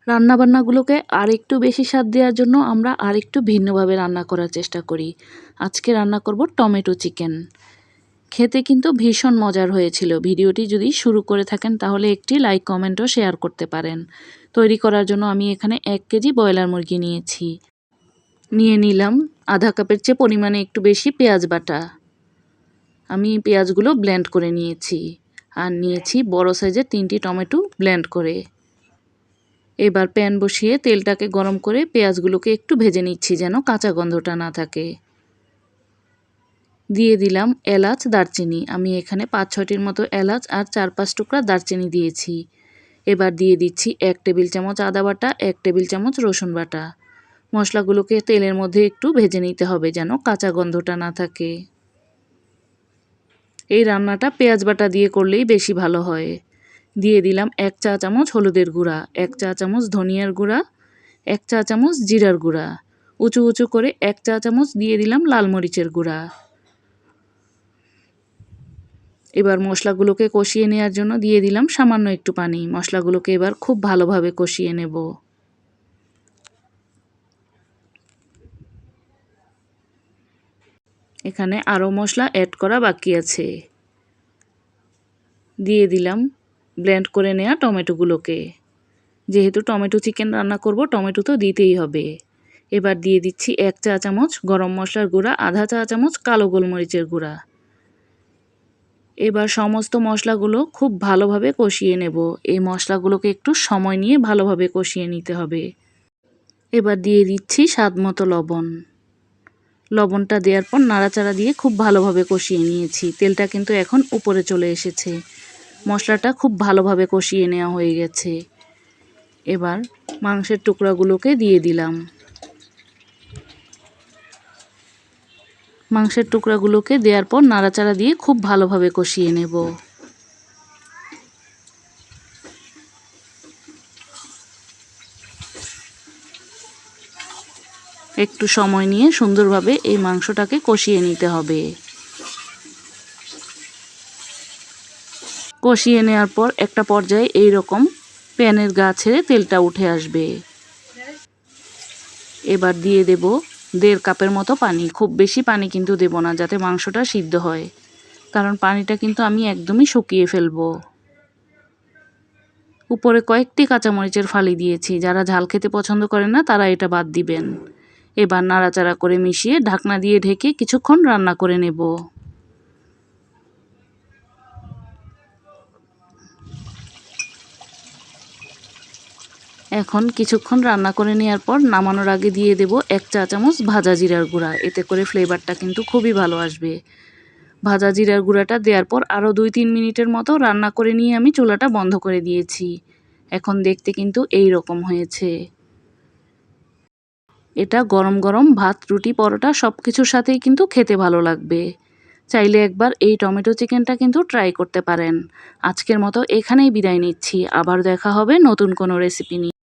রান্নাবান্নাগুলোকে আরেকটু বেশি স্বাদ দেওয়ার জন্য আমরা আরেকটু ভিন্নভাবে রান্না করার চেষ্টা করি। আজকে রান্না করব টমেটো চিকেন। খেতে কিন্তু ভীষণ মজার হয়েছিল। ভিডিওটি যদি শুরু করে থাকেন তাহলে একটি লাইক কমেন্ট ও শেয়ার করতে পারেন। তৈরি করার জন্য আমি এখানে 1 কেজি ব্রয়লার মুরগি নিয়েছি। নিয়ে নিলাম আধা কাপের চেয়ে পরিমাণে একটু বেশি পেঁয়াজ বাটা। আমি পেঁয়াজগুলো ব্লেন্ড করে নিয়েছি। আর নিয়েছি বড় সাইজের 3টি টমেটো ব্লেন্ড করে। এবার প্যান বসিয়ে তেলটাকে গরম করে পেঁয়াজগুলোকে একটু ভেজে নিচ্ছি যেন কাঁচা গন্ধটা না থাকে। দিয়ে দিলাম এলাচ, দারচিনি। আমি এখানে 5-6টির মতো এলাচ আর 4-5 টুকরা দারচিনি দিয়েছি। এবার দিয়ে দিচ্ছি 1 টেবিল চামচ আদা বাটা, 1 টেবিল চামচ রসুন বাটা। মশলাগুলোকে তেলের মধ্যে একটু ভেজে নিতে হবে যেন কাঁচা গন্ধটা না থাকে। এই রান্নাটা পেঁয়াজ বাটা দিয়ে করলেই বেশি ভালো হয়। দিয়ে দিলাম 1 চা চামচ হলুদের গুঁড়া, 1 চা চামচ ধনিয়ার গুঁড়া, 1 চা চামচ জিরার গুঁড়া। উঁচু উঁচু করে 1 চা চামচ দিয়ে দিলাম লাল মরিচের গুঁড়া। এবার মশলাগুলোকে কষিয়ে নেওয়ার জন্য দিয়ে দিলাম সামান্য একটু পানি। মশলাগুলোকে এবার খুব ভালোভাবে কষিয়ে নেব। এখানে আরও মশলা অ্যাড করা বাকি আছে। দিয়ে দিলাম ব্লেন্ড করে নেওয়া টমেটোগুলোকে। যেহেতু টমেটো চিকেন রান্না করব টমেটো তো দিতেই হবে। এবার দিয়ে দিচ্ছি 1 চা চামচ গরম মশলার গুঁড়া, আধা চা চামচ কালো গোলমরিচের গুঁড়া। এবার সমস্ত মশলাগুলো খুব ভালোভাবে কষিয়ে নেব। এই মশলাগুলোকে একটু সময় নিয়ে ভালোভাবে কষিয়ে নিতে হবে। এবার দিয়ে দিচ্ছি স্বাদমতো লবণ। লবণটা দেওয়ার পর নাড়াচাড়া দিয়ে খুব ভালোভাবে কষিয়ে নিয়েছি। তেলটা কিন্তু এখন উপরে চলে এসেছে। মশলাটা খুব ভালোভাবে কষিয়ে নেওয়া হয়ে গেছে। এবার মাংসের টুকরাগুলোকে দিয়ে দিলাম। মাংসের টুকরাগুলোকে দেওয়ার পর নাড়াচাড়া দিয়ে খুব ভালোভাবে কষিয়ে নেব। একটু সময় নিয়ে সুন্দরভাবে এই মাংসটাকে কষিয়ে নিতে হবে। কষিয়ে নেওয়ার পর একটা পর্যায়ে এই রকম প্যানের গা ছেড়ে তেলটা উঠে আসবে। এবার দিয়ে দেব 1.5 কাপের মতো পানি। খুব বেশি পানি কিন্তু দেব না যাতে মাংসটা সিদ্ধ হয়, কারণ পানিটা কিন্তু আমি একদমই শুকিয়ে ফেলবো। উপরে কয়েকটি কাঁচামরিচের ফালি দিয়েছি। যারা ঝাল খেতে পছন্দ করেন না তারা এটা বাদ দিবেন। এবার নাড়াচাড়া করে মিশিয়ে ঢাকনা দিয়ে ঢেকে কিছুক্ষণ রান্না করে নেব। এখন কিছুক্ষণ রান্না করে নেওয়ার পর নামানোর আগে দিয়ে দেব 1 চা চামচ ভাজা জিরার গুঁড়া। এতে করে ফ্লেভারটা কিন্তু খুবই ভালো আসবে। ভাজা জিরার গুঁড়াটা দেওয়ার পর আরও 2-3 মিনিটের মতো রান্না করে নিয়ে আমি চুলাটা বন্ধ করে দিয়েছি। এখন দেখতে কিন্তু এই রকম হয়েছে। এটা গরম গরম ভাত, রুটি, পরোটা সব কিছুর সাথেই কিন্তু খেতে ভালো লাগবে। চাইলে একবার এই টমেটো চিকেনটা কিন্তু ট্রাই করতে পারেন। আজকের মতো এখানেই বিদায় নিচ্ছি। আবার দেখা হবে নতুন কোনো রেসিপি নিয়ে।